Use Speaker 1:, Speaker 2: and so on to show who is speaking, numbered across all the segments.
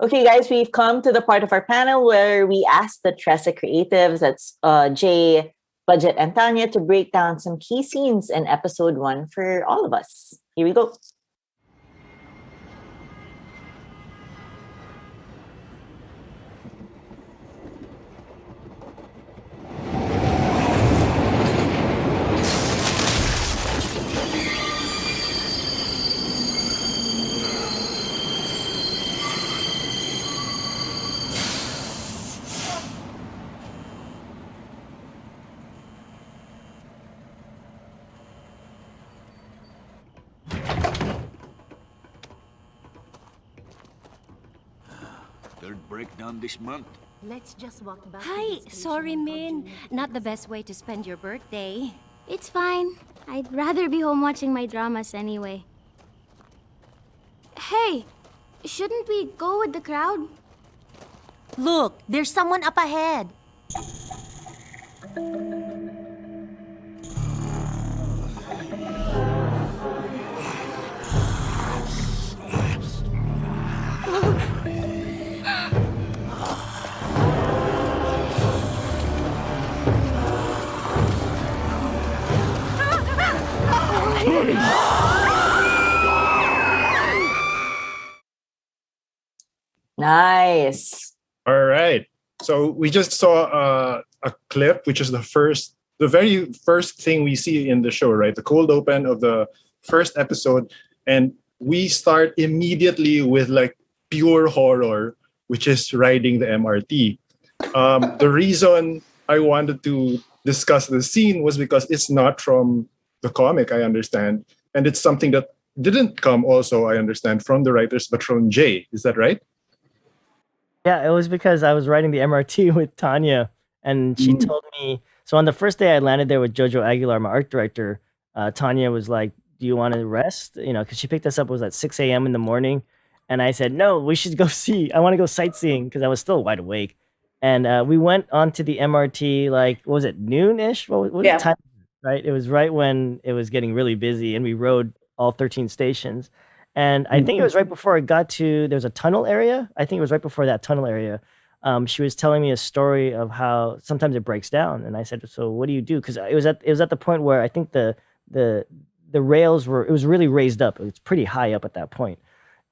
Speaker 1: Okay, guys, we've come to the part of our panel where we ask the Tressa creatives, that's Jay, Budget, and Tanya, to break down some key scenes in episode 1 for all of us. Here we go.
Speaker 2: Third breakdown this month.
Speaker 3: Let's just walk back.
Speaker 4: Hi, sorry, Min. Not the best way to spend your birthday.
Speaker 5: It's fine. I'd rather be home watching my dramas anyway. Hey, shouldn't we go with the crowd?
Speaker 3: Look, there's someone up ahead.
Speaker 1: Nice.
Speaker 6: All right. So we just saw a clip, which is the very first thing we see in the show, right? The cold open of the first episode. And we start immediately with like pure horror, which is riding the MRT. The reason I wanted to discuss the scene was because it's not from the comic, I understand. And it's something that didn't come also, I understand, from the writers, but from Jay. Is that right?
Speaker 7: Yeah, it was because I was riding the MRT with Tanya, and she told me. So on the first day I landed there with Jojo Aguilar, my art director, Tanya was like, "Do you want to rest?" You know, because she picked us up. It was at 6 a.m. in the morning, and I said, "No, we should go see. I want to go sightseeing," because I was still wide awake. And we went onto the MRT like, what was it, noon-ish? What was the time? Right, it was right when it was getting really busy, and we rode all 13 stations. And I think it was right before I got to, there's a tunnel area. I think it was right before that tunnel area. She was telling me a story of how sometimes it breaks down. And I said, so what do you do? Because it was at the point where I think the rails were, it was really raised up. It was pretty high up at that point.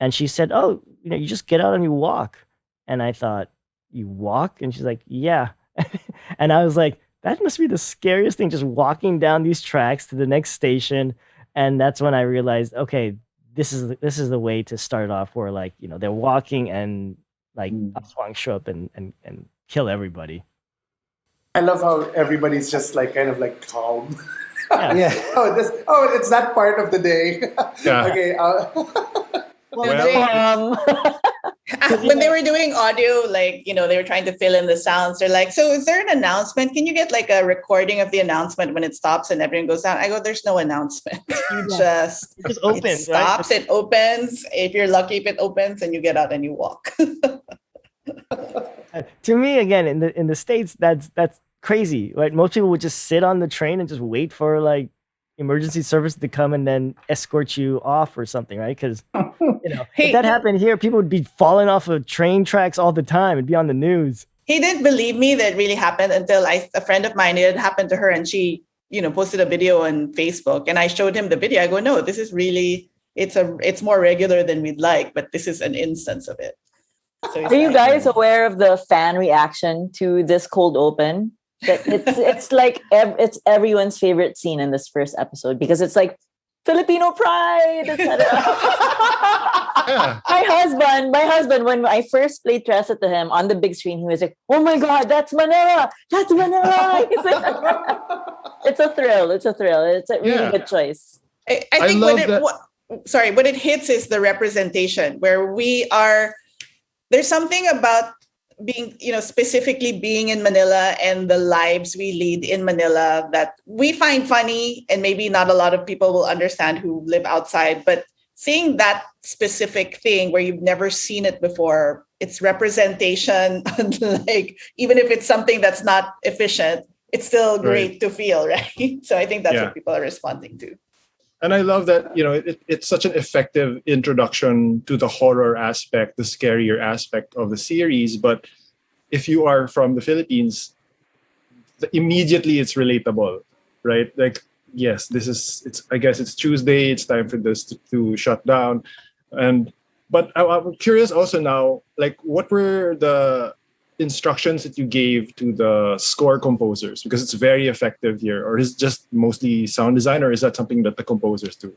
Speaker 7: And she said, oh, you just get out and you walk. And I thought, you walk? And she's like, yeah. And I was like, that must be the scariest thing, just walking down these tracks to the next station. And that's when I realized, okay, this is the way to start off, where like, they're walking and like Aswang show up and kill everybody.
Speaker 8: I love how everybody's just like kind of like calm.
Speaker 7: Yeah.
Speaker 8: It's that part of the day.
Speaker 6: Yeah.
Speaker 8: Okay.
Speaker 9: When they were doing audio, like, they were trying to fill in the sounds. They're like, so is there an announcement? Can you get like a recording of the announcement when it stops and everyone goes down? I go, there's no announcement. You just
Speaker 7: It just opens,
Speaker 9: it stops,
Speaker 7: right?
Speaker 9: it opens. If you're lucky, if it opens, and you get out and you walk.
Speaker 7: To me, again, in the States, that's crazy, right? Most people would just sit on the train and just wait for like emergency service to come and then escort you off or something, right? Because if that happened here, people would be falling off of train tracks all the time. It'd be on the news.
Speaker 9: He didn't believe me that it really happened until a friend of mine, it happened to her, and she, posted a video on Facebook, and I showed him the video. I go, no, this is really, it's more regular than we'd like, but this is an instance of it. So
Speaker 1: are you guys aware of the fan reaction to this cold open? That it's like it's everyone's favorite scene in this first episode, because it's like Filipino pride, etc.
Speaker 6: Yeah.
Speaker 1: My husband, when I first played Tressa to him on the big screen, he was like, "Oh my God, that's Manila! That's Manila!" It's a thrill. It's a really good choice.
Speaker 9: I think what it hits is the representation, where we are. There's something about being, specifically being in Manila and the lives we lead in Manila that we find funny, and maybe not a lot of people will understand who live outside, but seeing that specific thing where you've never seen it before, it's representation. Like, even if it's something that's not efficient, it's still great to feel, right? So I think that's what people are responding to.
Speaker 6: And I love that, it's such an effective introduction to the horror aspect, the scarier aspect of the series. But if you are from the Philippines, immediately it's relatable, right? Like, yes, I guess it's Tuesday, it's time for this to shut down. But I'm curious also now, like, what were the instructions that you gave to the score composers? Because it's very effective here. Or is it just mostly sound design, or is that something that the composers do?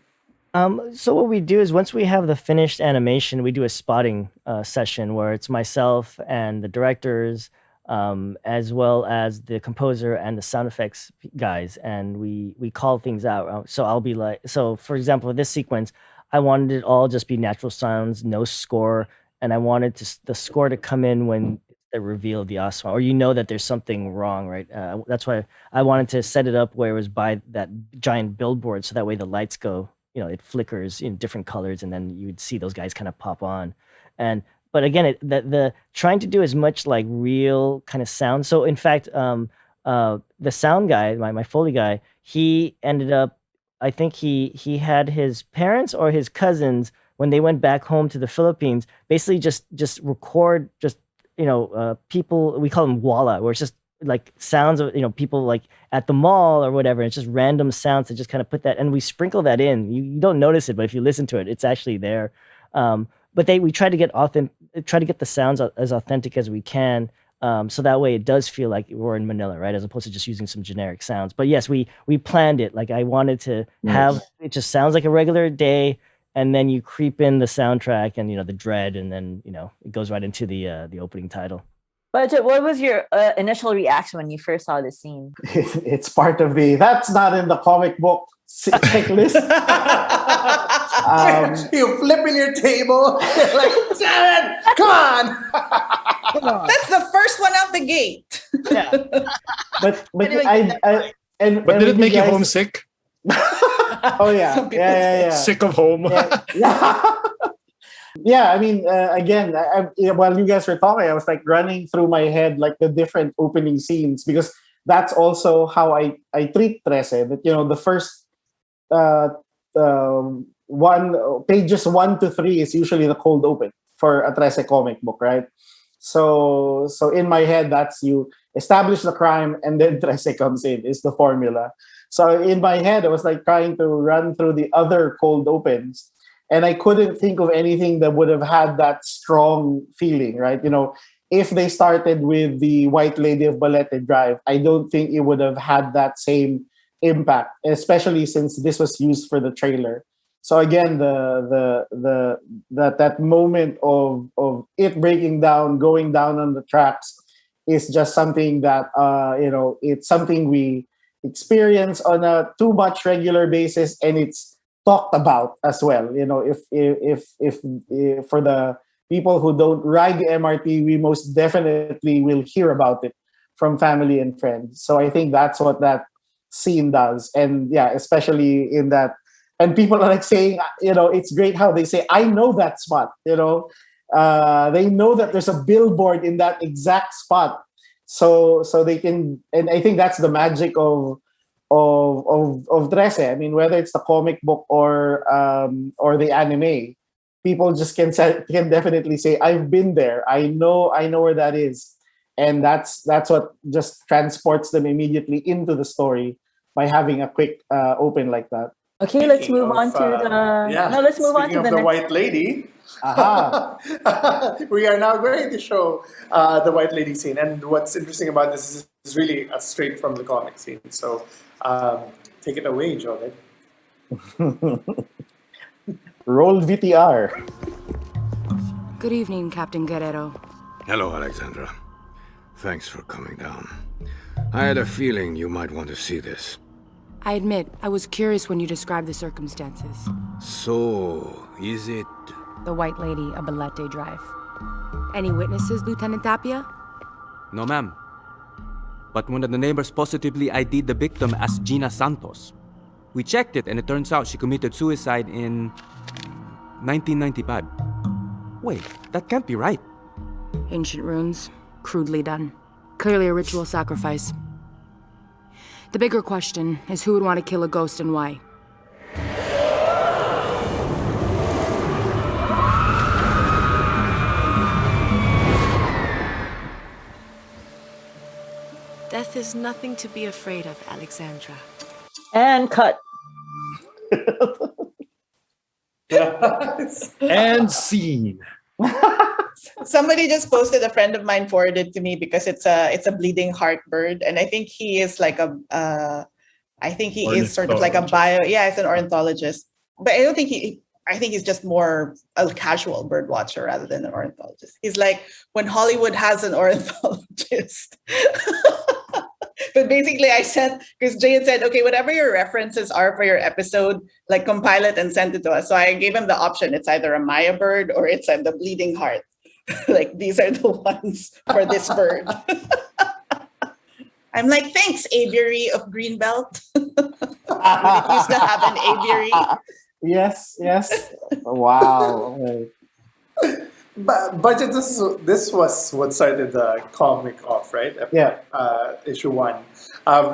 Speaker 7: So what we do is once we have the finished animation, we do a spotting session where it's myself and the directors, as well as the composer and the sound effects guys, and we call things out. So I'll be like, so for example, this sequence, I wanted it all just be natural sounds, no score, and I wanted the score to come in when the reveal of the Aswang, or that there's something wrong, right? That's why I wanted to set it up where it was by that giant billboard, so that way the lights go, it flickers in different colors, and then you would see those guys kind of pop on. But again, the trying to do as much like real kind of sound. So in fact, the sound guy, my Foley guy, he ended up, I think he had his parents or his cousins, when they went back home to the Philippines, basically just record people, we call them wala, where it's just like sounds of people like at the mall or whatever. It's just random sounds to just kind of put that, and we sprinkle that in. You don't notice it, but if you listen to it, it's actually there. But we try to get the sounds as authentic as we can. So that way it does feel like we're in Manila, right? As opposed to just using some generic sounds. But yes, we planned it. Like I wanted to have, it just sounds like a regular day, and then you creep in the soundtrack and, the dread, and then, it goes right into the opening title.
Speaker 1: But what was your initial reaction when you first saw this scene?
Speaker 8: It's part of that's not in the comic book checklist. You flip in your table, like, damn it, come on.
Speaker 9: That's the first one out the gate.
Speaker 7: Yeah.
Speaker 8: But
Speaker 1: Anyway,
Speaker 6: But did it make you homesick?
Speaker 8: Oh yeah, yeah.
Speaker 6: Sick of home?
Speaker 8: Yeah. I mean, again, while you guys were talking, I was like running through my head like the different opening scenes, because that's also how I treat Trece. That the first pages 1 to 3 is usually the cold open for a Trece comic book, right? So in my head, that's you establish the crime and then Trece comes in, is the formula. So in my head, I was like trying to run through the other cold opens, and I couldn't think of anything that would have had that strong feeling, right? If they started with the White Lady of Balete Drive, I don't think it would have had that same impact, especially since this was used for the trailer. So again, that moment of it breaking down, going down on the tracks, is just something that it's something we experience on a too much regular basis, and it's talked about as well. If for the people who don't ride the MRT, we most definitely will hear about it from family and friends. So I think that's what that scene does, and yeah, especially in that. And people are like saying, it's great how they say, I know that spot. They know that there's a billboard in that exact spot. So they can, and I think that's the magic of Trece. I mean, whether it's the comic book or the anime, people just can definitely say, I've been there. I know where that is. And that's what just transports them immediately into the story by having a quick open like that.
Speaker 1: Okay, let's move on to the.
Speaker 8: Yeah.
Speaker 1: No, let's move on to the next.
Speaker 8: White Lady. We are now going to show the White Lady scene, and what's interesting about this is really straight from the comic scene. So take it away, Joel.
Speaker 10: Roll VTR.
Speaker 11: Good evening, Captain Guerrero.
Speaker 2: Hello, Alexandra. Thanks for coming down. I had a feeling you might want to see this.
Speaker 11: I admit, I was curious when you described the circumstances.
Speaker 2: So, is it...
Speaker 11: The White Lady of Balete Drive. Any witnesses, Lieutenant Tapia?
Speaker 12: No, ma'am. But one of the neighbors positively ID'd the victim as Gina Santos. We checked it, and it turns out she committed suicide in 1995. Wait, that can't be right.
Speaker 11: Ancient runes, crudely done. Clearly a ritual sacrifice. The bigger question is who would want to kill a ghost and why.
Speaker 13: Death is nothing to be afraid of, Alexandra.
Speaker 1: And cut.
Speaker 6: And scene.
Speaker 9: Somebody just posted, a friend of mine forwarded to me because it's a bleeding heart bird, and I think he is like a I think he is sort of like a it's an ornithologist, but I don't think I think he's just more a casual bird watcher rather than an ornithologist. He's like, when Hollywood has an ornithologist. But basically I sent, because Jay had said, okay, whatever your references are for your episode, like compile it and send it to us. So I gave him the option. It's either a Maya bird or it's the bleeding heart. Like, these are the ones for this bird. I'm like, thanks, aviary of Greenbelt. It used to have an aviary.
Speaker 8: Yes. Wow.
Speaker 10: But Budget, this was what started the comic off, right?
Speaker 8: Yeah.
Speaker 10: Issue 1.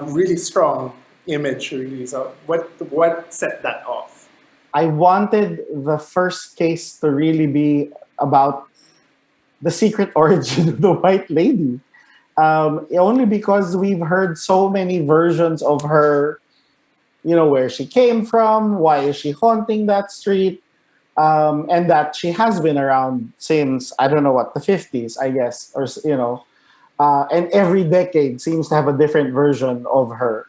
Speaker 10: Really strong image, really. So what set that off?
Speaker 8: I wanted the first case to really be about the secret origin of the White Lady. Only because we've heard so many versions of her, where she came from, why is she haunting that street, and that she has been around since, I don't know what, the 50s, I guess, or, and every decade seems to have a different version of her.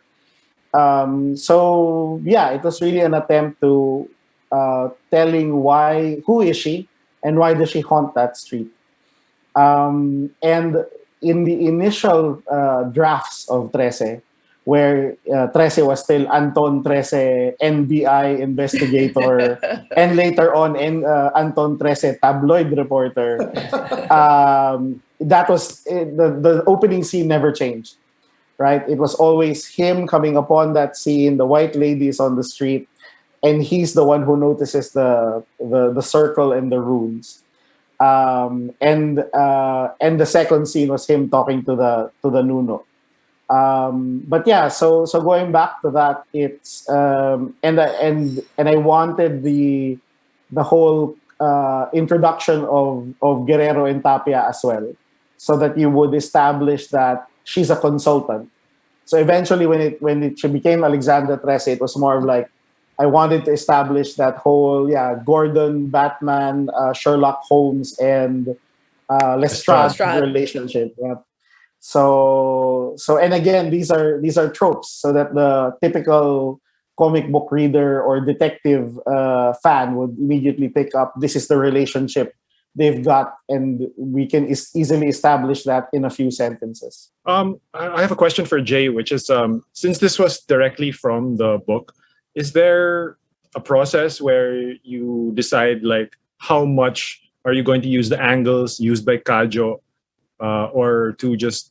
Speaker 8: So, yeah, it was really an attempt to telling who is she and why does she haunt that street. And in the initial drafts of Trece, where Trece was still Anton Trece, NBI investigator, and later on Anton Trece, tabloid reporter, that was the opening scene never changed, right? It was always him coming upon that scene, the white ladies on the street, and he's the one who notices the circle and the runes. And the second scene was him talking to the Nuno. But yeah, so going back to that, it's and I wanted the whole introduction of Guerrero and Tapia as well, so that you would establish that she's a consultant. So eventually, when she became Alexandra Trece, it was more of like, I wanted to establish that whole Gordon, Batman, Sherlock Holmes, and Lestrade relationship. Yeah. So and again, these are tropes, so that the typical comic book reader or detective fan would immediately pick up, this is the relationship they've got, and we can easily establish that in a few sentences.
Speaker 6: I have a question for Jay, which is, since this was directly from the book, is there a process where you decide like how much are you going to use the angles used by Kajo, or to just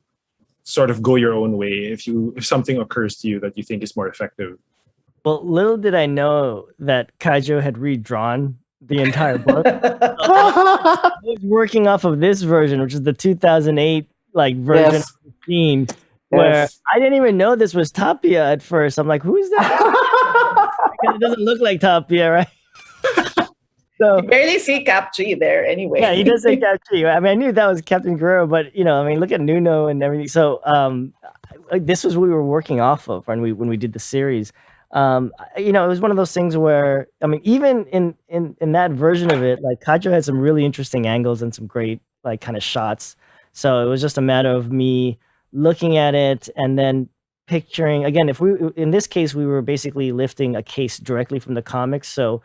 Speaker 6: sort of go your own way if something occurs to you that you think is more effective?
Speaker 7: Well, little did I know that Kajo had redrawn the entire book. I was working off of this version, which is the 2008 version of the scene, where I didn't even know this was Tapia at first. I'm like, who's that? Because it doesn't look like Tapia, right? So
Speaker 9: you barely see Cap G there anyway.
Speaker 7: Yeah, he does say Cap G. I mean, I knew that was Captain Guerrero, but look at Nuno and everything. So this was what we were working off of when we did the series. It was one of those things where, I mean, even in that version of it, like Kajo had some really interesting angles and some great kind of shots. So it was just a matter of me looking at it and then picturing, again, in this case, we were basically lifting a case directly from the comics. So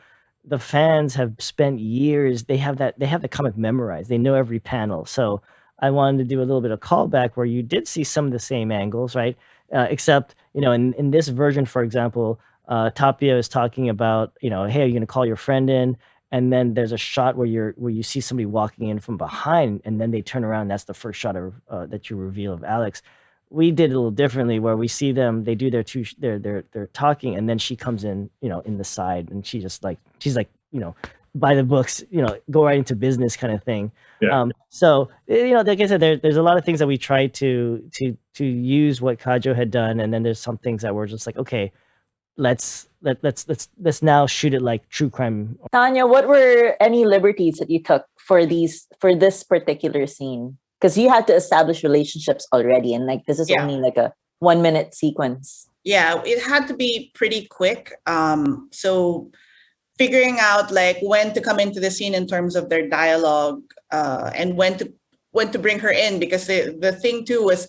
Speaker 7: the fans have spent years, they have the comic memorized. They know every panel. So I wanted to do a little bit of callback where you did see some of the same angles, right? Except, in this version, for example, Tapia is talking about, hey, are you going to call your friend in? And then there's a shot where you see somebody walking in from behind, and then they turn around. That's the first shot of that you reveal of Alex. We did it a little differently, where we see them, they do they're talking, and then she comes in, in the side, and she's like, by the books, go right into business kind of thing.
Speaker 6: Yeah.
Speaker 7: So like I said, there's a lot of things that we try to use what Kajo had done, and then there's some things that we're just like, okay, let's now shoot it like true crime.
Speaker 1: Tanya, what were any liberties that you took for this particular scene? because you had to establish relationships already, and like this is
Speaker 9: Yeah.
Speaker 1: only like a 1 minute sequence.
Speaker 9: Yeah, it had to be pretty quick. So figuring out like when to come into the scene in terms of their dialogue, and when to bring her in, because the thing too was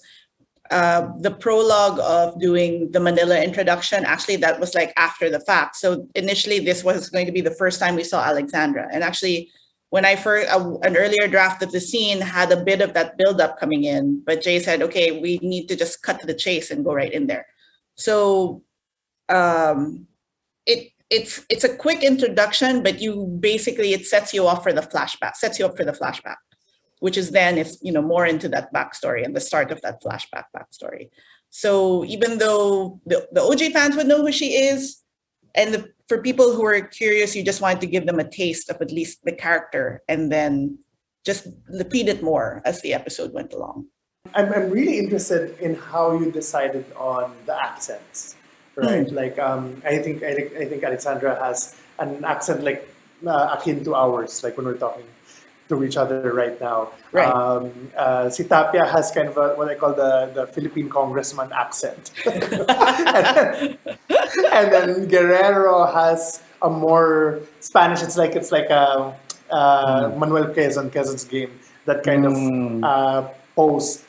Speaker 9: the prologue of doing the Manila introduction. Actually, that was like after the fact. So initially, this was going to be the first time we saw Alexandra, and actually, when I first an earlier draft of the scene had a bit of that build-up coming in, but Jay said, "Okay, we need to just cut to the chase and go right in there." So it's a quick introduction, but it sets you up for the flashback, which is then it's more into that backstory and the start of that backstory. So even though the OG fans would know who she is, and for people who are curious, you just wanted to give them a taste of at least the character, and then just repeat it more as the episode went along.
Speaker 10: I'm really interested in how you decided on the accents, right? Like I think Alexandra has an accent like akin to ours, like when we're talking to each other right now.
Speaker 9: Right.
Speaker 10: Si Tapia has kind of what I call the Philippine congressman accent. and then Guerrero has a more Spanish. It's like Manuel Quezon's game, that kind of post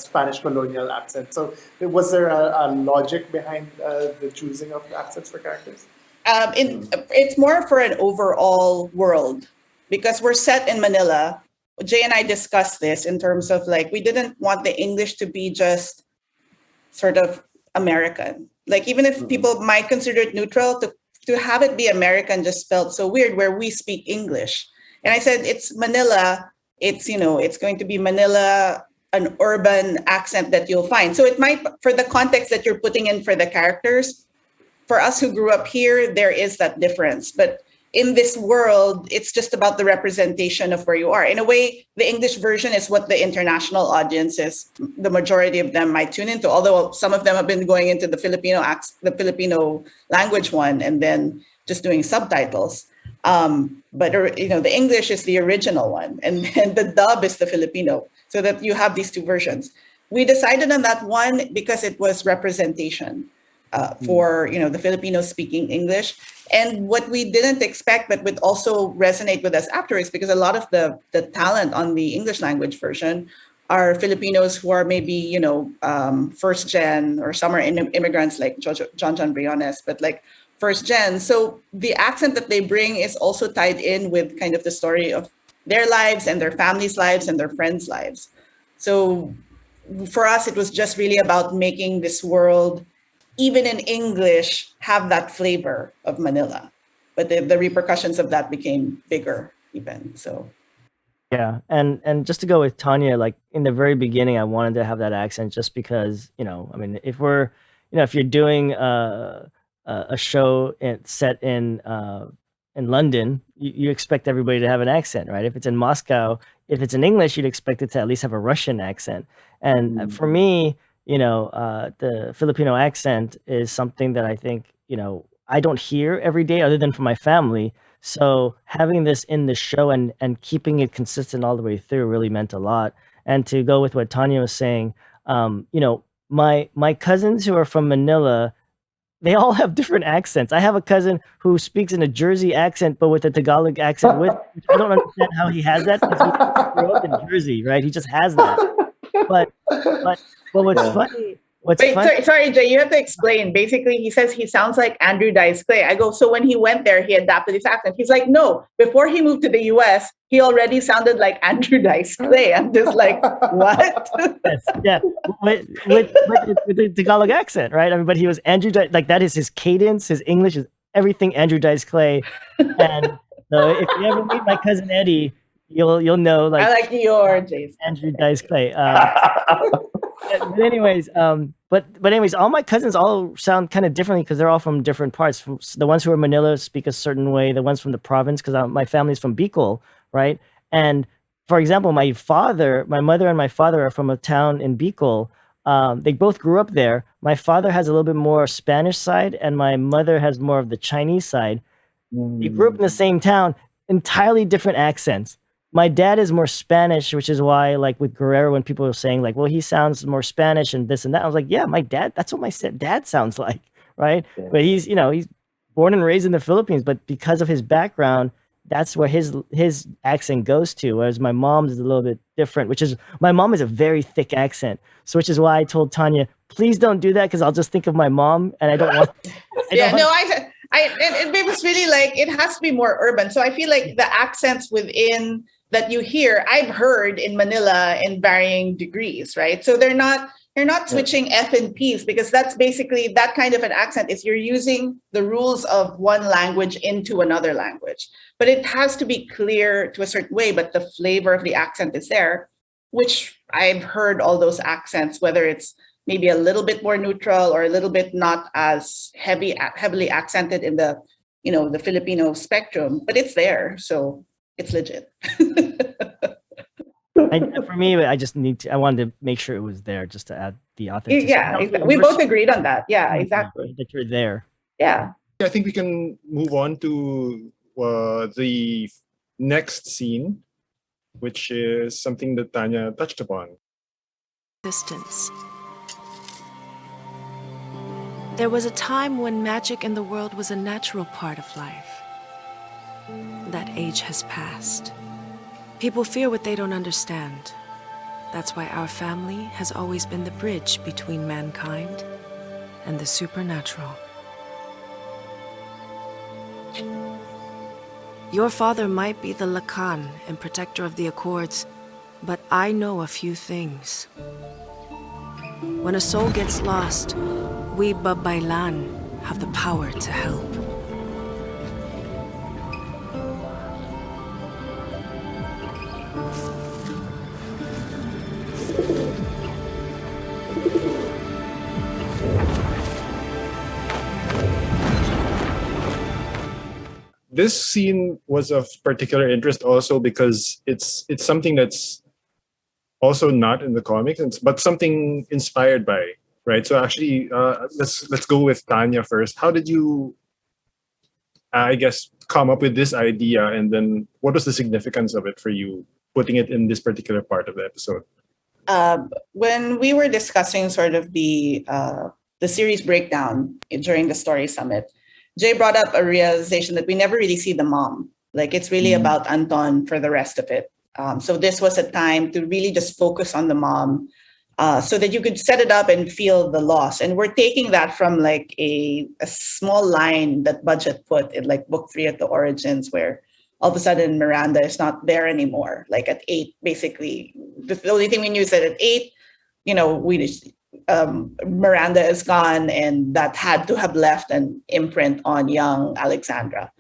Speaker 10: Spanish colonial accent. So was there a logic behind the choosing of the accents for characters?
Speaker 9: It's more for an overall world, because we're set in Manila. Jay and I discussed this in terms of like, we didn't want the English to be just sort of American. Like, even if people might consider it neutral, to have it be American just felt so weird, where we speak English. And I said, it's Manila. It's, it's going to be Manila, an urban accent that you'll find. So it might, for the context that you're putting in for the characters, for us who grew up here, there is that difference. But in this world, it's just about the representation of where you are. In a way, the English version is what the international audiences, the majority of them might tune into, although some of them have been going into the Filipino language one and then just doing subtitles. But the English is the original one, and then the dub is the Filipino, so that you have these two versions. We decided on that one because it was representation for the Filipinos speaking English. And what we didn't expect, but would also resonate with us afterwards, because a lot of the talent on the English language version are Filipinos who are maybe first gen, or some are immigrants like John Briones, but like first gen. So the accent that they bring is also tied in with kind of the story of their lives and their families' lives and their friends' lives. So for us, it was just really about making this world, even in English, have that flavor of Manila. But the repercussions of that became bigger even. So
Speaker 7: yeah, and just to go with Tanya, like in the very beginning, I wanted to have that accent just because, I mean, if you're doing a show set in London, you expect everybody to have an accent, right? If it's in Moscow, if it's in English, you'd expect it to at least have a Russian accent. And for me, the Filipino accent is something that I think, I don't hear every day other than from my family. So having this in the show and keeping it consistent all the way through really meant a lot. And to go with what Tanya was saying, my cousins who are from Manila, they all have different accents. I have a cousin who speaks in a Jersey accent, but with a Tagalog accent. Which I don't understand how he has that, because he grew up in Jersey, right? He just has that. But what's funny?
Speaker 9: Sorry, Jay, you have to explain. Basically, he says he sounds like Andrew Dice Clay. I go, so when he went there, he adapted his accent. He's like, no, before he moved to the US, he already sounded like Andrew Dice Clay. I'm just like, what?
Speaker 7: Yes, yeah, with the Tagalog accent, right? I mean, but he was Andrew Dice, like that is his cadence, his English is everything Andrew Dice Clay. And so if you ever meet my cousin Eddie, you'll know, like,
Speaker 9: I like your Jason.
Speaker 7: Andrew Dice Clay. But anyways, all my cousins all sound kind of differently because they're all from different parts. The ones who are Manila speak a certain way. The ones from the province, because my family's from Bicol, right? And for example, my mother and my father are from a town in Bicol. They both grew up there. My father has a little bit more Spanish side, and my mother has more of the Chinese side. They grew up in the same town, entirely different accents. my dad is more Spanish, which is why, like with Guerrero, when people were saying like, "Well, he sounds more Spanish and this and that," I was like, "Yeah, my dad. That's what my dad sounds like, right?"
Speaker 8: Yeah.
Speaker 7: But he's born and raised in the Philippines, but because of his background, that's where his accent goes to. Whereas my mom's is a little bit different, which is my mom has a very thick accent, so which is why I told Tanya, please don't do that because I'll just think of my mom, and I don't want.
Speaker 9: It was really like it has to be more urban. So I feel like the accents within that you hear, I've heard in Manila in varying degrees, right? So you're not switching F and P's because that's basically that kind of an accent is you're using the rules of one language into another language. But it has to be clear to a certain way, but the flavor of the accent is there, which I've heard all those accents, whether it's maybe a little bit more neutral or a little bit not as heavily accented in the, the Filipino spectrum, but it's there. So it's legit.
Speaker 7: For me, I wanted to make sure it was there just to add the authenticity.
Speaker 9: Yeah, exactly. We both agreed on that. Yeah, exactly.
Speaker 7: That you're there.
Speaker 9: Yeah.
Speaker 6: I think we can move on to the next scene, which is something that Tanya touched upon.
Speaker 13: Distance. There was a time when magic in the world was a natural part of life. That age has passed. People fear what they don't understand. That's why our family has always been the bridge between mankind and the supernatural. Your father might be the Lakan and protector of the Accords, but I know a few things. When a soul gets lost, we Babaylan have the power to help.
Speaker 6: This scene was of particular interest also because it's something that's also not in the comics, but something inspired by, right? So actually, let's go with Tanya first. How did you, I guess, come up with this idea, and then what was the significance of it for you, putting it in this particular part of the episode?
Speaker 9: When we were discussing sort of the series breakdown during the story summit, Jay brought up a realization that we never really see the mom. Like it's really about Anton for the rest of it. So this was a time to really just focus on the mom so that you could set it up and feel the loss. And we're taking that from like a small line that Budget put in like book 3 at the origins, where all of a sudden Miranda is not there anymore. Like at 8, basically, the only thing we knew is that at 8, Miranda is gone, and that had to have left an imprint on young Alexandra.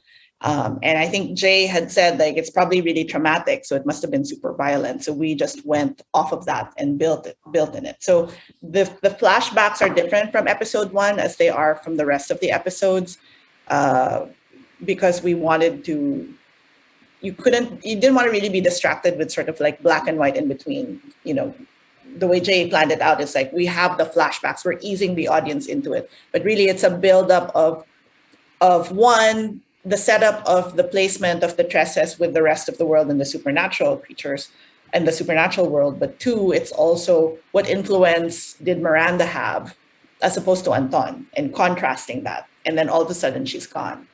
Speaker 9: And I think Jay had said like it's probably really traumatic, so it must have been super violent. So we just went off of that and built in it. So the flashbacks are different from episode 1 as they are from the rest of the episodes, because we wanted to. You didn't want to really be distracted with sort of like black and white in between. The way Jay planned it out is like we have the flashbacks, we're easing the audience into it, but really it's a buildup of one, the setup of the placement of the Tresses with the rest of the world and the supernatural creatures and the supernatural world, but 2, it's also what influence did Miranda have as opposed to Anton, and contrasting that, and then all of a sudden she's gone.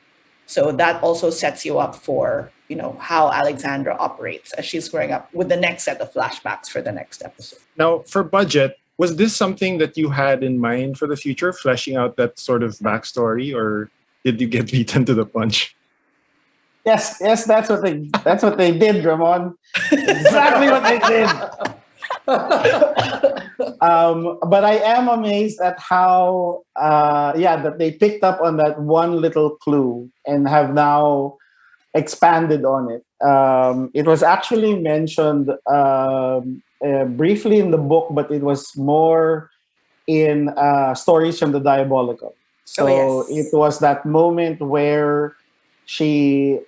Speaker 9: So that also sets you up for how Alexandra operates as she's growing up with the next set of flashbacks for the next episode.
Speaker 6: Now, for Budget, was this something that you had in mind for the future, fleshing out that sort of backstory, or did you get beaten to the punch?
Speaker 8: Yes, that's what they did, Ramon. Exactly what they did. But I am amazed at how that they picked up on that one little clue and have now expanded on it. It was actually mentioned briefly in the book, but it was more in Stories from the Diabolical. So It was that moment where Trece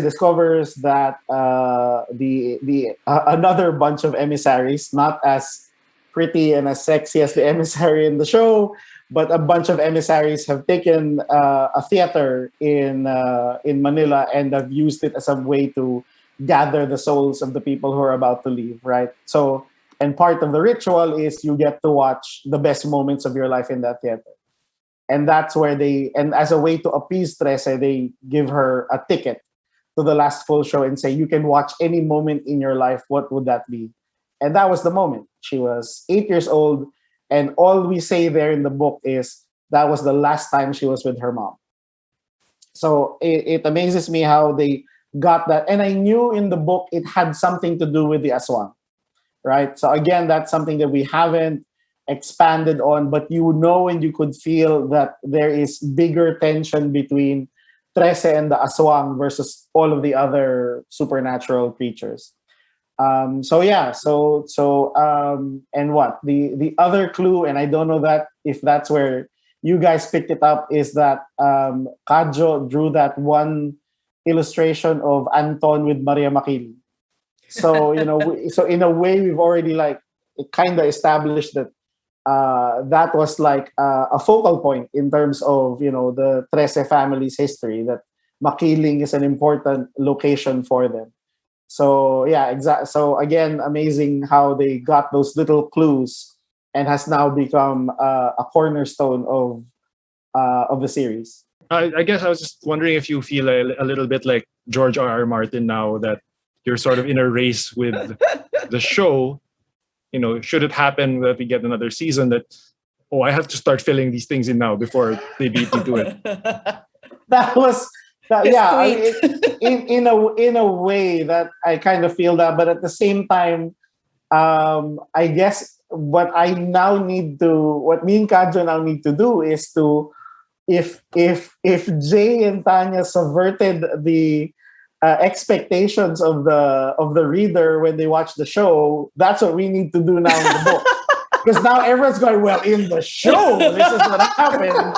Speaker 8: discovers that the another bunch of emissaries, not as pretty and as sexy as the emissary in the show, but a bunch of emissaries have taken a theater in Manila and have used it as a way to gather the souls of the people who are about to leave, right? So, and part of the ritual is you get to watch the best moments of your life in that theater. And that's where and as a way to appease Trece, they give her a ticket to the last full show and say, you can watch any moment in your life. What would that be? And that was the moment. She was 8 years old. And all we say there in the book is that was the last time she was with her mom. So it amazes me how they got that. And I knew in the book it had something to do with the aswang, right? So again, that's something that we haven't expanded on, but you know, and you could feel that there is bigger tension between Trece and the aswang versus all of the other supernatural creatures. And what the other clue, and I don't know that if that's where you guys picked it up, is that Kadjo drew that one illustration of Anton with Maria Makiling. So so in a way we've already kind of established that that was a focal point in terms of the Trece family's history, that Makiling is an important location for them. So yeah, exactly. So again, amazing how they got those little clues and has now become a cornerstone of the series.
Speaker 6: I guess I was just wondering if you feel a little bit like George R.R. Martin now, that you're sort of in a race with the show. Should it happen that we get another season, that I have to start filling these things in now before they beat me to it.
Speaker 8: In a way that I kind of feel that, but at the same time, I guess what me and Kadjo now need to do is to, if Jay and Tanya subverted the expectations of the reader when they watch the show, that's what we need to do now in the book. Because now everyone's going, well, in the show, this is what happened.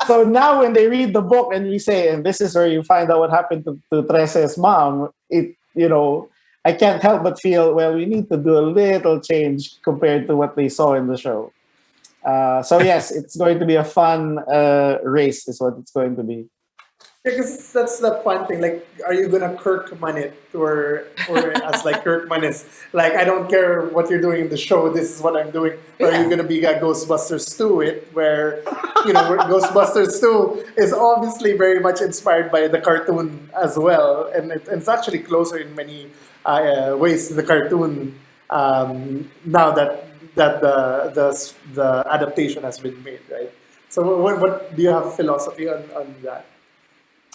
Speaker 8: So now when they read the book and we say, and this is where you find out what happened to Trece's mom, I can't help but feel, well, we need to do a little change compared to what they saw in the show. So yes, it's going to be a fun race is what it's going to be.
Speaker 10: Because that's the fun thing. Are you gonna Kirkman it, or as Kirkman is I don't care what you're doing in the show. This is what I'm doing. Or are you gonna be a Ghostbusters 2 where where Ghostbusters 2 is obviously very much inspired by the cartoon as well, and it's actually closer in many ways to the cartoon now that the adaptation has been made, right? So what do you have a philosophy on that?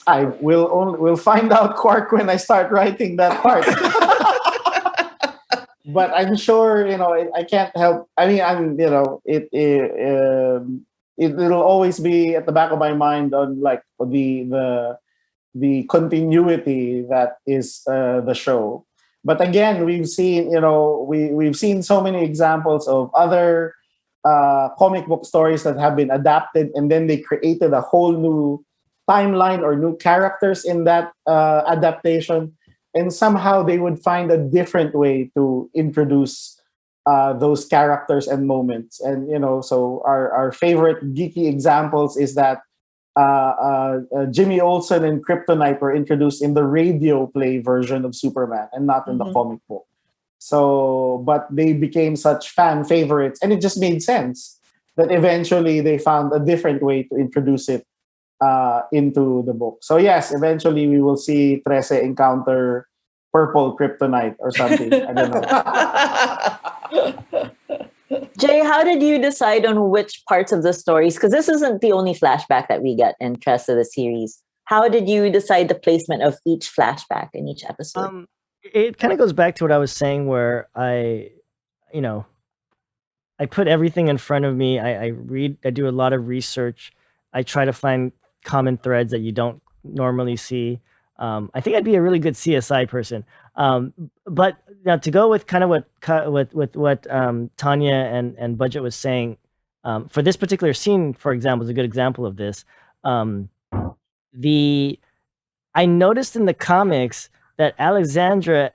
Speaker 8: I will find out, Quark, when I start writing that part. But I'm sure, I can't help. I mean, it'll always be at the back of my mind on the continuity that is the show. But again, we've seen, we've seen so many examples of other comic book stories that have been adapted, and then they created a whole new timeline or new characters in that adaptation, and somehow they would find a different way to introduce those characters and moments. And so our favorite geeky examples is that Jimmy Olsen and Kryptonite were introduced in the radio play version of Superman and not in the comic book. So, but they became such fan favorites, and it just made sense that eventually they found a different way to introduce it into the book. So yes, eventually we will see Trece encounter purple kryptonite or something. I don't know.
Speaker 1: Jay, how did you decide on which parts of the stories? Because this isn't the only flashback that we get in Trece of the series. How did you decide the placement of each flashback in each episode?
Speaker 7: It kind of goes back to what I was saying, where I put everything in front of me. I read, I do a lot of research. I try to find common threads that you don't normally see. I think I'd be a really good CSI person. But now to go with kind of what Tanya and Budget was saying, for this particular scene, for example, is a good example of this. I noticed in the comics that Alexandra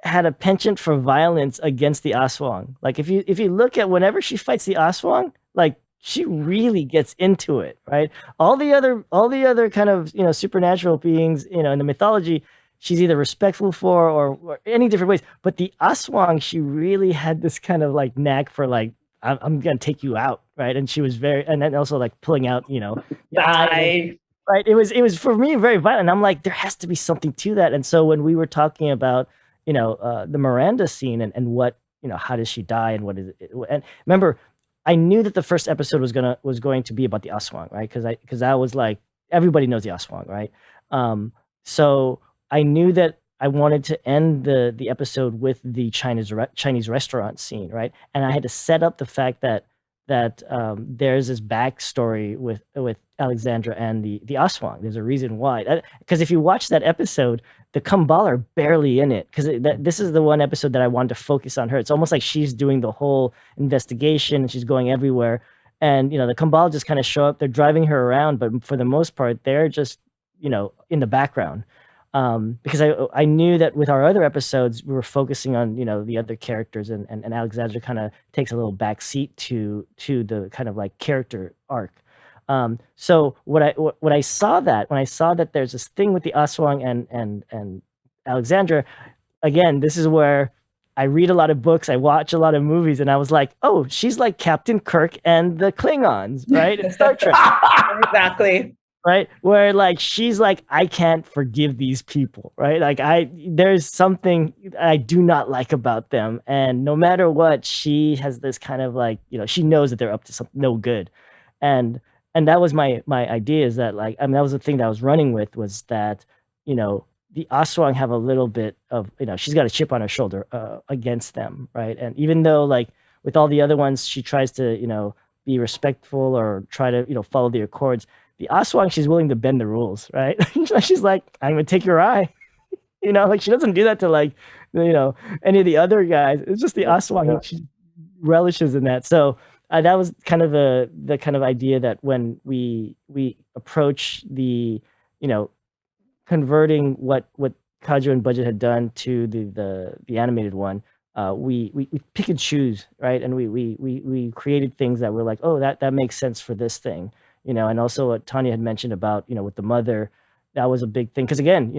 Speaker 7: had a penchant for violence against the Aswang. Like if you look at whenever she fights the Aswang, she really gets into it, right? All the other kind of supernatural beings, in the mythology, she's either respectful for or any different ways. But the Aswang, she really had this kind of like knack for like, I'm gonna take you out, right? And she was and then also like pulling out,
Speaker 9: Bye.
Speaker 7: right? It was for me very violent. I'm like, there has to be something to that. And so when we were talking about, the Miranda scene and what, how does she die and what is it? And remember, I knew that the first episode was going to be about the Aswang, right? Because I was like, everybody knows the Aswang, right? So I knew that I wanted to end the episode with the Chinese restaurant scene, right? And I had to set up the fact that there's this backstory with Alexandra and the Aswang. There's a reason why. Because if you watch that episode, the Kambal are barely in it. Because this is the one episode that I wanted to focus on her. It's almost like she's doing the whole investigation and she's going everywhere. And the Kambal just kind of show up. They're driving her around, but for the most part, they're just in the background. Because I knew that with our other episodes, we were focusing on the other characters, and Alexandra kind of takes a little back seat to the kind of like character arc. So when I saw that there's this thing with the Aswang and Alexandra, again, this is where I read a lot of books, I watch a lot of movies, and I was like, oh, she's like Captain Kirk and the Klingons, right? In Star Trek.
Speaker 9: Exactly.
Speaker 7: Right, where like she's like, I can't forgive these people, right? Like there's something I do not like about them, and no matter what, she has this kind of like, she knows that they're up to something no good, and that was my idea, is that like, that was the thing that I was running with, was that the Aswang have a little bit of, she's got a chip on her shoulder against them, right? And even though like with all the other ones, she tries to be respectful or try to follow the accords. The Aswang, she's willing to bend the rules, right? She's like, I'm gonna take your eye. Like she doesn't do that to like, any of the other guys. It's just the Aswang. She relishes in that. So that was kind of the kind of idea that when we approach the, converting what Kaju and Budget had done to the animated one, we pick and choose, right? And we created things that were like, oh, that makes sense for this thing. And also what Tanya had mentioned about, with the mother, that was a big thing. Because again,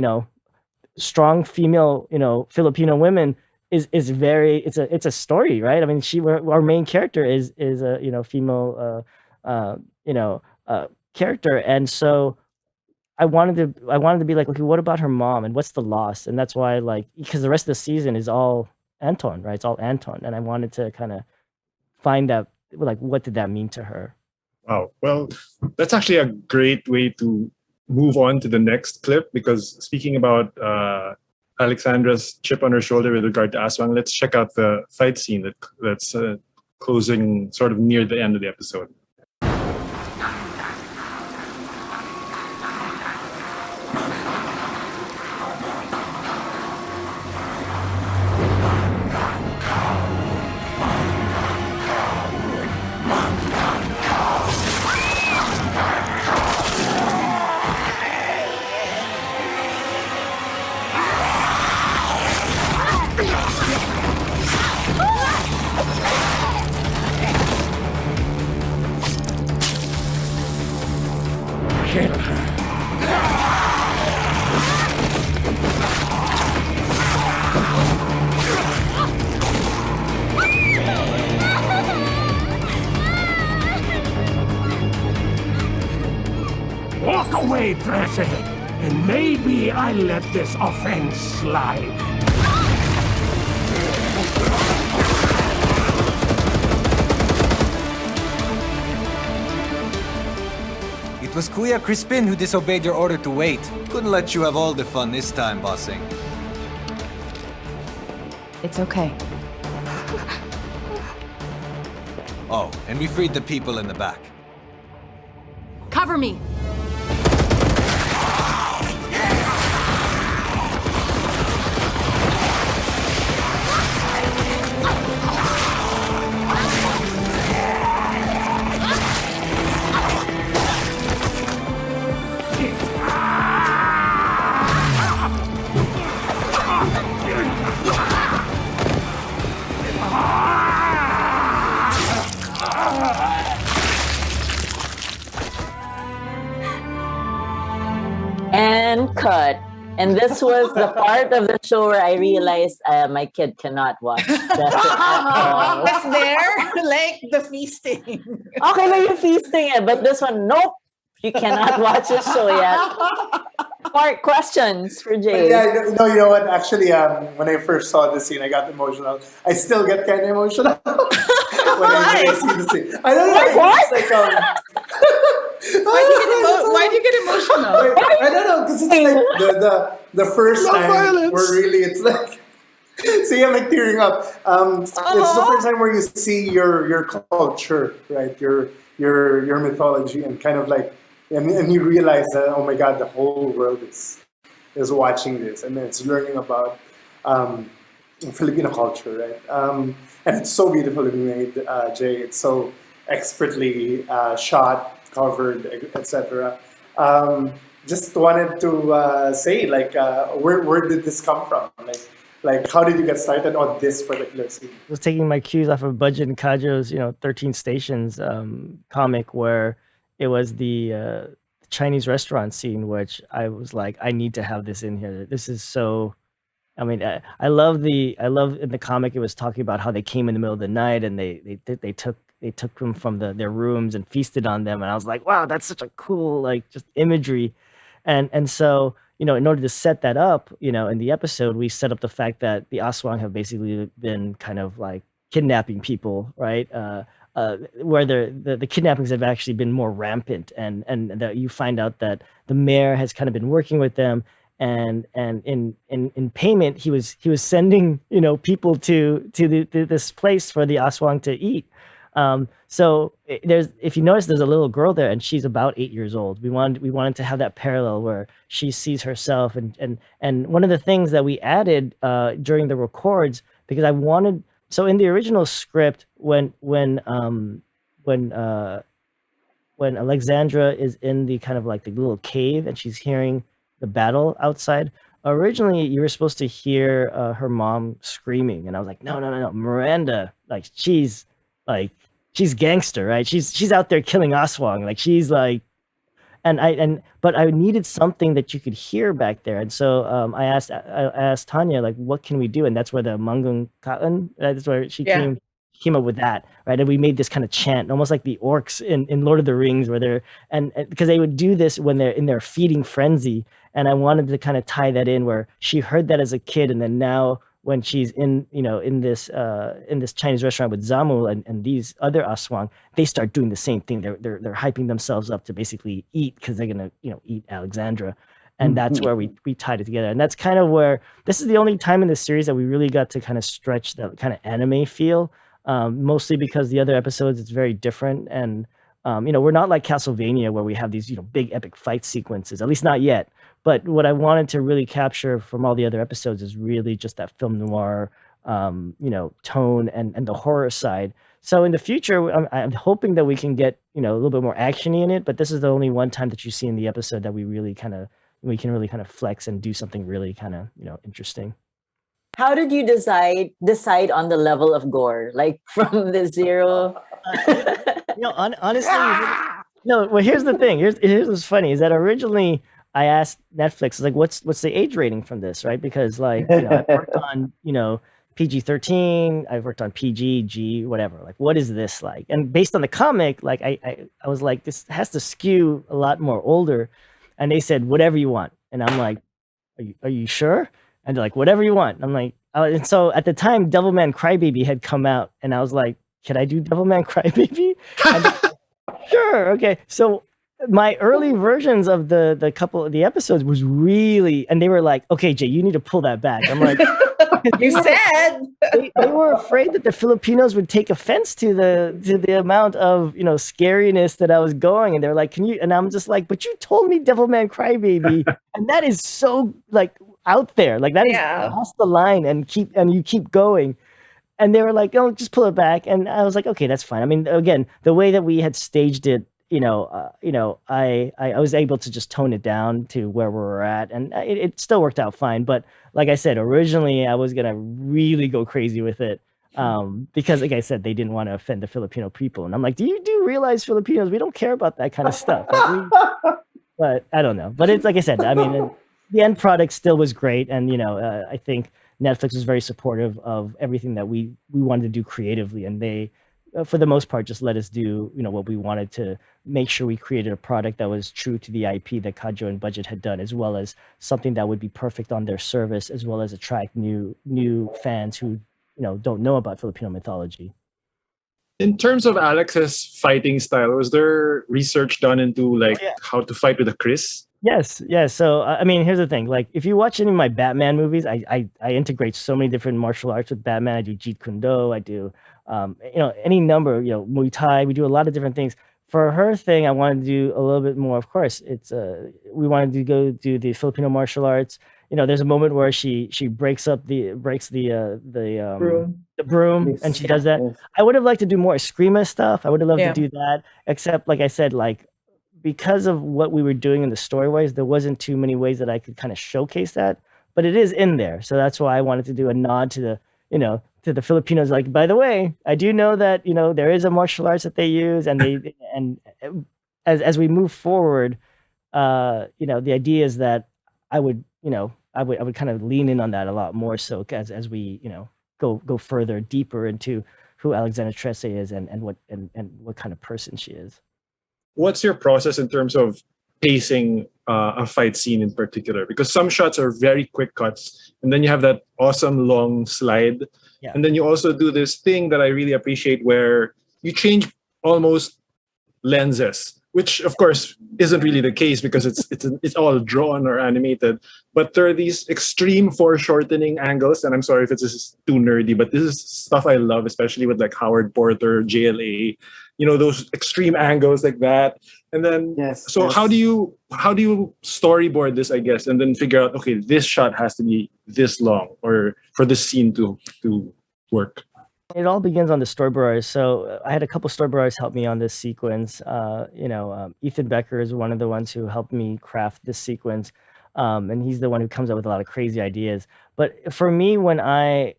Speaker 7: strong female, Filipino women is very, it's a story, right? I mean, our main character is a female, character. And so I wanted to be like, okay, what about her mom and what's the loss? And that's why, like, because the rest of the season is all Anton, right? It's all Anton. And I wanted to kind of find out, like, what did that mean to her?
Speaker 6: Wow. Well, that's actually a great way to move on to the next clip, because speaking about Alexandra's chip on her shoulder with regard to Aswang, let's check out the fight scene that's closing sort of near the end of the episode.
Speaker 14: Walk away, President, and maybe I let this offense slide.
Speaker 15: It was Kuya Crispin who disobeyed your order to wait. Couldn't let you have all the fun this time, bossing.
Speaker 11: It's okay.
Speaker 15: Oh, and we freed the people in the back.
Speaker 3: Cover me!
Speaker 1: And cut. And this was the part of the show where I realized my kid cannot watch that at all.
Speaker 9: Was there like the feasting?
Speaker 1: Okay, now you're feasting it, but this one, nope. You cannot watch this show yet. Part questions for Jay.
Speaker 10: Yeah, you know what? Actually, when I first saw the scene, I got emotional. I still get kind of emotional when I see the scene. I don't know.
Speaker 1: What?
Speaker 10: It's like,
Speaker 9: Why do you get emotional?
Speaker 10: I don't know, because it's like the first
Speaker 6: Love
Speaker 10: time
Speaker 6: violence.
Speaker 10: where really it's like. See, I'm like tearing up. It's the first time where you see your culture, right? Your mythology, and kind of like, and you realize that, oh my God, the whole world is watching this, and it's learning about Filipino culture, right? And it's so beautifully made, Jay. It's so expertly shot, covered, etc. Just wanted to say, like, where did this come from? Like, how did you get started on this particular scene?
Speaker 7: I was taking my cues off of Budget and Kajo's, 13 Stations comic, where it was the Chinese restaurant scene, which I was like, I need to have this in here. This is so. I mean, I love in the comic it was talking about how they came in the middle of the night and they took them from their rooms and feasted on them, and I was like, wow, that's such a cool like just imagery, and so. In order to set that up, in the episode, we set up the fact that the Aswang have basically been kind of like kidnapping people, right? Where the kidnappings have actually been more rampant, and that you find out that the mayor has kind of been working with them, and in payment, he was sending people to this place for the Aswang to eat. So if you notice, there's a little girl there, and she's about 8 years old. We wanted to have that parallel where she sees herself, and one of the things that we added during the records, because I wanted, so in the original script, when Alexandra is in the kind of like the little cave and she's hearing the battle outside, originally you were supposed to hear her mom screaming, and I was like, no, Miranda, like she's gangster, right? She's out there killing Aswang, like she's like, but I needed something that you could hear back there, and so I asked Tanya, like, what can we do? And that's where the Manggung Kaan, that's where she came up with that, right? And we made this kind of chant, almost like the orcs in Lord of the Rings, where they're and because they would do this when they're in their feeding frenzy, and I wanted to kind of tie that in where she heard that as a kid, and then now when she's in this Chinese restaurant with Zamu and these other Aswang, they start doing the same thing. They're hyping themselves up to basically eat, because they're gonna eat Alexandra, and that's where we tied it together. And that's kind of where this is the only time in the series that we really got to kind of stretch that kind of anime feel. Mostly because the other episodes it's very different, and we're not like Castlevania where we have these big epic fight sequences, at least not yet. But what I wanted to really capture from all the other episodes is really just that film noir, tone and the horror side. So in the future, I'm hoping that we can get a little bit more actiony in it. But this is the only one time that you see in the episode that we can really kind of flex and do something really kind of interesting.
Speaker 1: How did you decide on the level of gore, like from the zero?
Speaker 7: Honestly, no. Well, here's the thing. Here's what's funny is that originally I asked Netflix, like, what's the age rating from this, right? Because like I've worked on PG-13, I've worked on PG, G, whatever. Like, what is this like? And based on the comic, like I was like, this has to skew a lot more older. And they said, whatever you want. And I'm like, are you sure? And they're like, whatever you want. I'm like, and so at the time, Devilman Crybaby had come out, and I was like, can I do Devilman Crybaby? Sure, okay. So my early versions of the couple of the episodes was really, and they were like, okay, Jay, you need to pull that back. I'm like,
Speaker 9: you said
Speaker 7: they were afraid that the Filipinos would take offense to the amount of scariness that I was going, and they're like, can you? And I'm just like, but you told me Devilman Crybaby, and that is so like out there, like that is past the line, and you keep going. And they were like, oh, just pull it back. And I was like, okay, that's fine. I mean, again, the way that we had staged it, I was able to just tone it down to where we were at, and it still worked out fine. But like I said, originally I was gonna really go crazy with it, because like I said, they didn't want to offend the Filipino people, and I'm like, do you realize Filipinos, we don't care about that kind of stuff? Like, but I don't know. But it's like I said, I mean, the end product still was great, and I think Netflix was very supportive of everything that we wanted to do creatively, and they, for the most part, just let us do what we wanted to make sure we created a product that was true to the IP that Kajo and Budget had done, as well as something that would be perfect on their service, as well as attract new fans who don't know about Filipino mythology.
Speaker 6: In terms of Alex's fighting style, was there research done into how to fight with a Chris?
Speaker 7: Yes. So I mean, here's the thing. Like, if you watch any of my Batman movies, I integrate so many different martial arts with Batman. I do Jeet Kune Do. I do any number. Muay Thai. We do a lot of different things. For her thing, I wanted to do a little bit more. Of course, it's we wanted to go do the Filipino martial arts. There's a moment where she breaks the broom, and she does that. I would have liked to do more Eskrima stuff. I would have loved to do that, except like I said, because of what we were doing in the story-wise, there wasn't too many ways that I could kind of showcase that, but it is in there. So that's why I wanted to do a nod to the Filipinos. Like, by the way, I do know that, there is a martial arts that they use, and and as we move forward, the idea is that I would kind of lean in on that a lot more. So as we, go further, deeper into who Alexandra Trece is and what kind of person she is.
Speaker 6: What's your process in terms of pacing a fight scene in particular? Because some shots are very quick cuts, and then you have that awesome long slide.
Speaker 7: Yeah.
Speaker 6: And then you also do this thing that I really appreciate where you change almost lenses, which of course isn't really the case because it's all drawn or animated. But there are these extreme foreshortening angles, and I'm sorry if it's too nerdy, but this is stuff I love, especially with like Howard Porter, JLA, those extreme angles like that. And then how do you storyboard this, I guess, and then figure out, okay, this shot has to be this long or for this scene to work?
Speaker 7: It all begins on the storyboard. So I had a couple storyboards help me on this sequence. Ethan Becker is one of the ones who helped me craft this sequence, and he's the one who comes up with a lot of crazy ideas. But for me, when I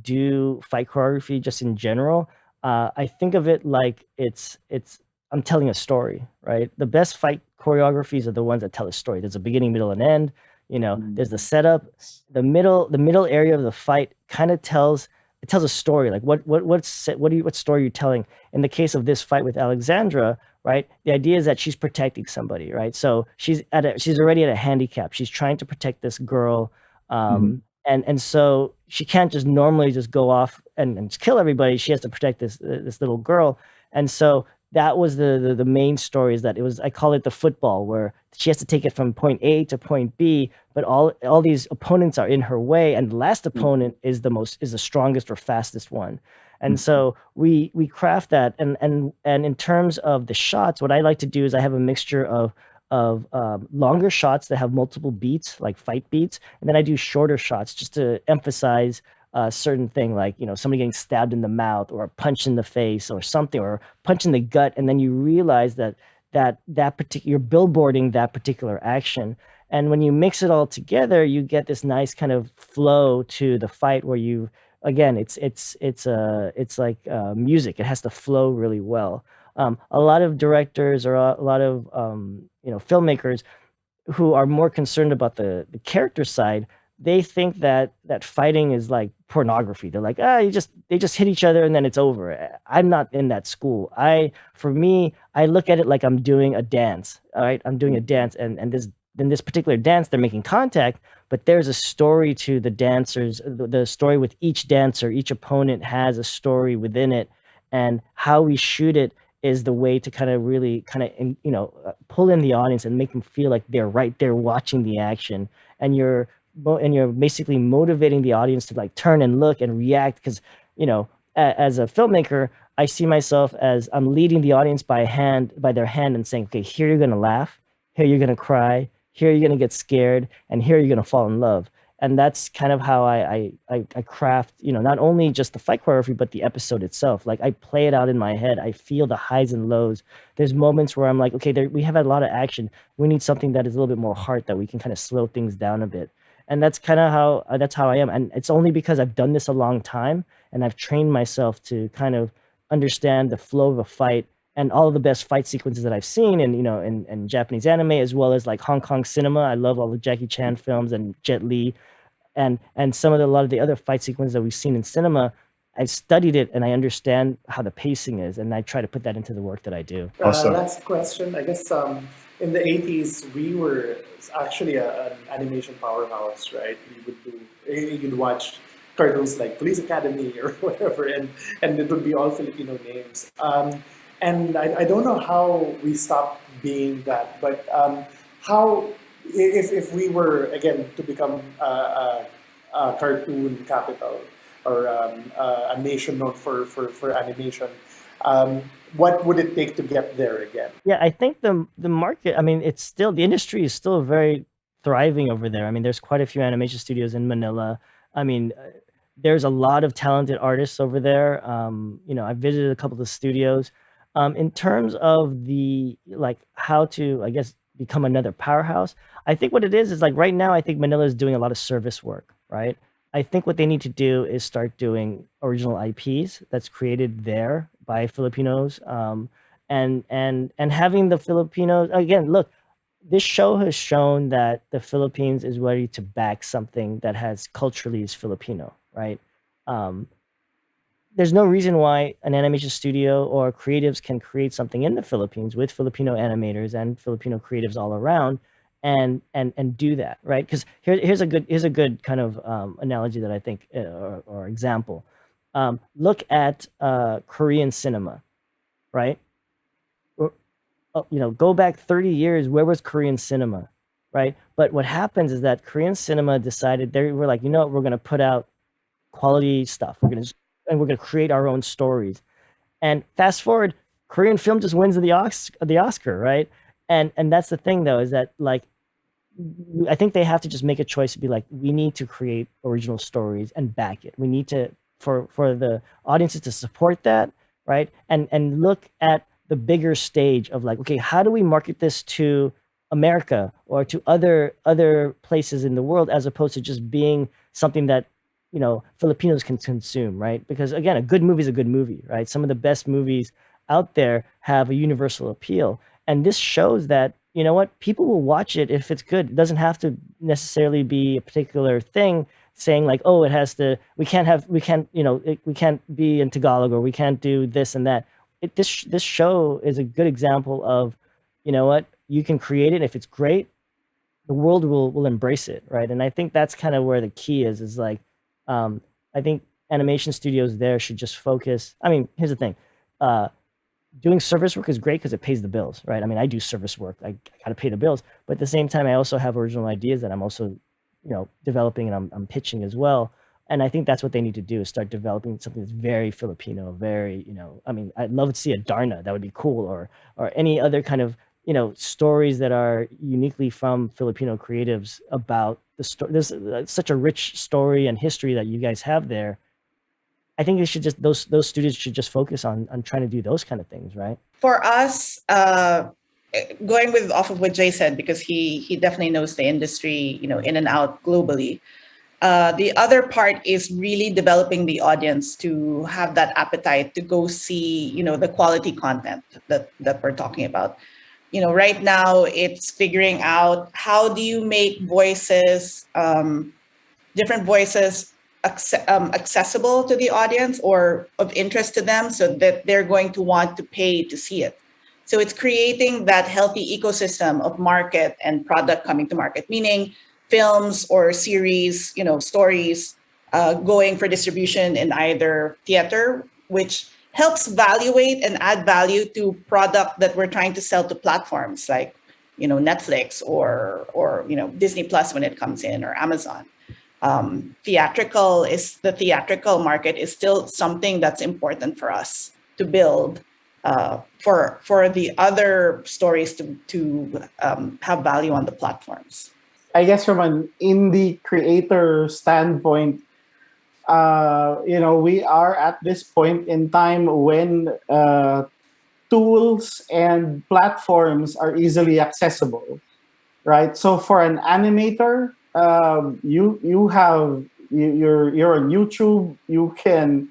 Speaker 7: do fight choreography, just in general, I think of it like I'm telling a story, right? The best fight choreographies are the ones that tell a story. There's a beginning, middle, and end. There's the setup. The middle area of the fight kind of tells a story. Like what story you're telling. In the case of this fight with Alexandra, right? The idea is that she's protecting somebody, right? So she's already at a handicap. She's trying to protect this girl, and so she can't just normally just go off and just kill everybody. She has to protect this little girl, and so that was the main story. Is that I call it the football, where she has to take it from point A to point B, but all these opponents are in her way, and the last opponent is the strongest or fastest one. And so we craft that, and in terms of the shots, what I like to do is I have a mixture of longer shots that have multiple beats, like fight beats, and then I do shorter shots just to emphasize a certain thing, like somebody getting stabbed in the mouth, or a punch in the face, or something, or a punch in the gut, and then you realize that particular, you're billboarding that particular action. And when you mix it all together, you get this nice kind of flow to the fight where it's like music. It has to flow really well. A lot of directors or a lot of filmmakers who are more concerned about the character side, they think that fighting is like pornography. They're like, they just hit each other and then it's over. I'm not in that school. For me, I look at it like I'm doing a dance. All right, I'm doing a dance, and in this particular dance, they're making contact, but there's a story to the dancers. The story with each dancer, each opponent has a story within it, and how we shoot it is the way to kind of really pull in the audience and make them feel like they're right there watching the action, and you're basically motivating the audience to like turn and look and react, because as a filmmaker, I see myself as I'm leading the audience by their hand and saying, okay, here you're gonna laugh, here you're gonna cry, here you're gonna get scared, and here you're gonna fall in love. And that's kind of how I craft, not only just the fight choreography, but the episode itself. Like, I play it out in my head. I feel the highs and lows. There's moments where I'm like, okay, we have had a lot of action. We need something that is a little bit more heart, that we can kind of slow things down a bit. And that's kind of how I am. And it's only because I've done this a long time, and I've trained myself to kind of understand the flow of a fight and all of the best fight sequences that I've seen, and in Japanese anime, as well as like Hong Kong cinema. I love all the Jackie Chan films and Jet Li, and a lot of the other fight sequences that we've seen in cinema. I've studied it and I understand how the pacing is, and I try to put that into the work that I do.
Speaker 10: Last question. I guess in the 80s, we were actually an animation powerhouse, right? You'd watch cartoons like Police Academy or whatever, and it would be all Filipino names. And I don't know how we stopped being that, but how, if we were, again, to become a cartoon capital, or a nation known for animation, what would it take to get there again?
Speaker 7: Yeah, I think the market, I mean, it's still, the industry is still very thriving over there. I mean, there's quite a few animation studios in Manila. I mean, there's a lot of talented artists over there. I visited a couple of the studios. In terms of the, like, how to, I guess, become another powerhouse, I think what it is like right now, I think Manila is doing a lot of service work, right? I think what they need to do is start doing original IPs that's created there by Filipinos, and having the Filipinos, again, look, this show has shown that the Philippines is ready to back something that has culturally is Filipino, right? There's no reason why an animation studio or creatives can create something in the Philippines with Filipino animators and Filipino creatives all around, and do that, right? Because here's a good kind of analogy that I think, or example. Look at Korean cinema, right? Go back 30 years. Where was Korean cinema, right? But what happens is that Korean cinema decided, they were like, we're going to put out quality stuff. We're going to create our own stories. And fast forward, Korean film just wins the Oscar, right? And that's the thing, though, is that, like, I think they have to just make a choice to be like, we need to create original stories and back it. We need to, for the audiences to support that, right? And look at the bigger stage of, like, okay, how do we market this to America or to other places in the world, as opposed to just being something that Filipinos can consume, right? Because again, a good movie is a good movie, right? Some of the best movies out there have a universal appeal, and this shows that, people will watch it if it's good. It doesn't have to necessarily be a particular thing saying like, oh, it has to, we can't be in Tagalog, or we can't do this and that. This show is a good example of, you can create it. If it's great, the world will embrace it, right? And I think that's kind of where the key is like, I think animation studios there should just focus. I mean, here's the thing. Doing service work is great because it pays the bills, right? I mean, I do service work. I got to pay the bills. But at the same time, I also have original ideas that I'm also, developing, and I'm pitching as well. And I think that's what they need to do, is start developing something that's very Filipino, very, I mean, I'd love to see a Darna. That would be cool. Or any other kind of, stories that are uniquely from Filipino creatives about the story. There's such a rich story and history that you guys have there. I think they should just, those studios should just focus on trying to do those kind of things, right?
Speaker 9: For us, going off of what Jay said, because he definitely knows the industry, in and out globally. The other part is really developing the audience to have that appetite to go see, the quality content that we're talking about. Right now it's figuring out, how do you make voices, different voices, accessible to the audience or of interest to them, so that they're going to want to pay to see it. So it's creating that healthy ecosystem of market and product coming to market, meaning films or series, stories going for distribution in either theater, which helps evaluate and add value to product that we're trying to sell to platforms like, Netflix or Disney Plus when it comes in, or Amazon. The theatrical market is still something that's important for us to build, for the other stories to have value on the platforms.
Speaker 8: I guess from an indie creator standpoint, we are at this point in time when tools and platforms are easily accessible, right? So for an animator, you're on YouTube. You can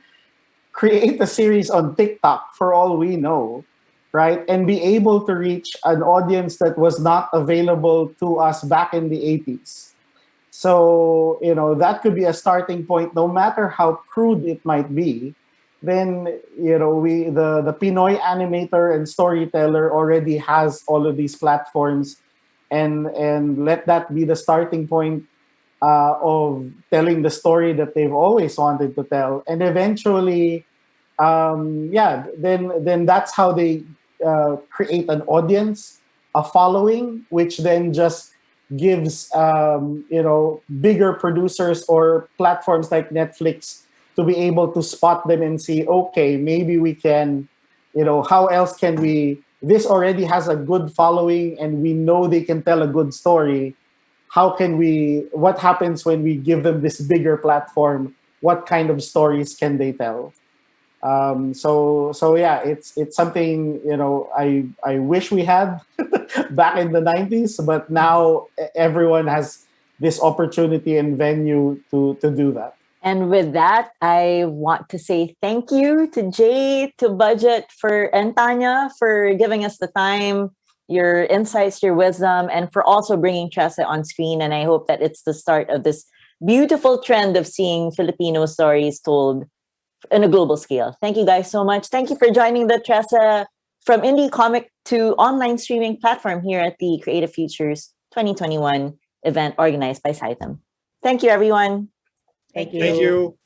Speaker 8: create a series on TikTok for all we know, right? And be able to reach an audience that was not available to us back in the 80s. So, that could be a starting point, no matter how crude it might be. Then, the Pinoy animator and storyteller already has all of these platforms, and let that be the starting point of telling the story that they've always wanted to tell. And eventually, then that's how they create an audience, a following, which then just gives bigger producers or platforms like Netflix to be able to spot them and see, okay, maybe we can, how else can we, this already has a good following and we know they can tell a good story. What happens when we give them this bigger platform? What kind of stories can they tell? So yeah, it's something, I wish we had back in the 90s, but now everyone has this opportunity and venue to do that.
Speaker 1: And with that, I want to say thank you to Jay, to Budget, and Tanya for giving us the time, your insights, your wisdom, and for also bringing Tressa on screen. And I hope that it's the start of this beautiful trend of seeing Filipino stories told in a global scale. Thank you guys so much. Thank you for joining the Tressa from indie comic to online streaming platform here at the Creative Futures 2021 event organized by Saitam. Thank you, everyone.
Speaker 6: Thank you.